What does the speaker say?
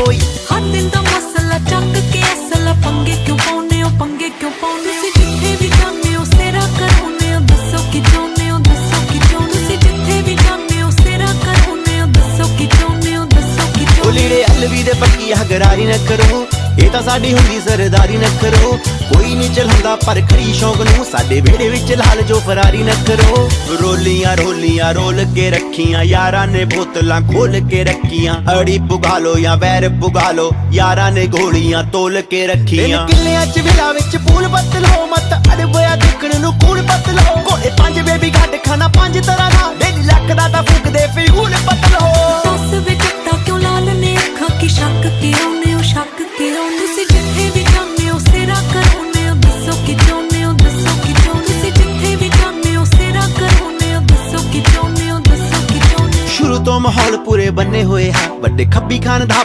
ਕੋਈ। ਹਰ ਦਿਨ ਦਾ ਮਸਲਾ ਚੱਕ ਕੇ ਅਸਲਾ ਪੰਗੇ ਕਿਉਂ ਪਾਉਂਦੇ ਹੋ, ਪੰਗੇ ਕਿਉਂ ਪਾਉਂਦੇ? ਤੁਸੀਂ ਜਿੱਥੇ ਵੀ ਜਾਂਦੇ ਹੋ ਸੇਰਾ ਕਰਾਉਂਦੇ ਹੋ, ਦੱਸੋ ਕੀ ਚਾਹੁੰਦੇ ਹੋ, ਦੱਸੋ ਕੀ ਚਾਹੁੰਦੇ? ਤੁਸੀਂ ਜਿੱਥੇ ਵੀ ਜਾਂਦੇ ਹੋ ਸੇਰਾ ਕਰਾਉਂਦੇ ਹੋ, ਦੱਸੋ ਕੀ ਚਾਹੁੰਦੇ ਹੋ, ਦੱਸੋ ਕੀ ਉਹ ਚਾਹੁੰਦੇ? ਲੀੜੇ ਅਲਵੀ ਦੇ ਪੱਕੀ ਹਗਰਾਰੀ ਨਾ ਕਰੋ, ਇਹ ਤਾਂ ਸਾਡੀ ਹੁੰਦੀ ਸਰਦਾਰੀ ਨਾ ਕਰੋ। ਕੋਈ ਨਹੀਂ ਚਲਾਉਂਦਾ ਪਰ ਖੜੀ ਸ਼ੌਂਕ ਨੂੰ, ਸਾਡੇ ਵਿਹੜੇ ਵਿੱਚ ਲਾਲ ਜੋ ਫਰਾਰੀ ਨਾ ਕਰੋ। ਰੋਲੀਆਂ ਰੋਲੀਆਂ ਰੋਲ ਕੇ ਰੱਖੀਆਂ, ਯਾਰਾਂ ਨੇ ਬੋਤਲਾਂ ਖੋਲ ਕੇ ਰੱਖੀਆਂ। ਅੜੀ ਪੁਗਾ ਲੋ ਜਾਂ ਵੈਰ ਪੁਗਾ ਲੋ, ਯਾਰਾਂ ਨੇ ਗੋਲੀਆਂ ਤੋਲ ਕੇ ਰੱਖੀਆਂ। ਕਿੱਲਿਆਂ ਚ ਵਿਲਾ ਵਿੱਚ ਪੂਲ ਪੱਤ ਲਓ, ਮਤ ਅੜਬੋਇਆ ਦੇਖਣ ਨੂੰ ਕੂਲ ਪੱਤ ਲਓ। ਕੋਲੇ 5 ਬੇਬੀ ਘੱਟ ਖਾਣਾ 5 ਤਰ੍ਹਾਂ ਦਾ, ਡੇਲੀ ਲੱਖ ਦਾ ਤਾਂ ਫੂਕਦੇ ਫਿਊਲ ਪੱਤ ਲਓ। ਦੱਸ ਵੇ ਜੱਟਾ ਕਿਉਂ ਲਾਲ ਨੇ ਅੱਖਾਂ, ਕੀ ਸ਼ੱਕ ਕਿ ਆਉਂਦੇ ਹੋ, ਸ਼ੱਕ ਕਿ ਆਉਂਦੇ? ਤੁਸੀਂ ਜਿੱਥੇ ਵੀ ਜਾਂਦੇ ਹੋ ਸੇਰਾ ਕਰਾਉਂਦੇ ਹੋ, ਦੱਸੋ ਕੀ ਚਾਹੁੰਦੇ ਹੋ, ਦੱਸੋ ਕੀ ਚਾਹੁੰਦੇ? ਤੁਸੀਂ ਜਿੱਥੇ ਵੀ ਜਾਂਦੇ ਹੋ ਸੇਰਾ ਕਰਾਉਂਦੇ ਹੋ, ਦੱਸੋ ਕੀ ਚਾਹੁੰਦੇ ਹੋ, ਦੱਸੋ ਕੀ ਚਾਹੁੰਦੇ? ਸ਼ੁਰੂ ਤੋਂ ਮਾਹੌਲ ਪੂਰੇ ਬੰਨੇ ਹੋਏ ਹੈ, ਵੱਡੇ ਖੱਬੀ ਖਾਨ ਦਾ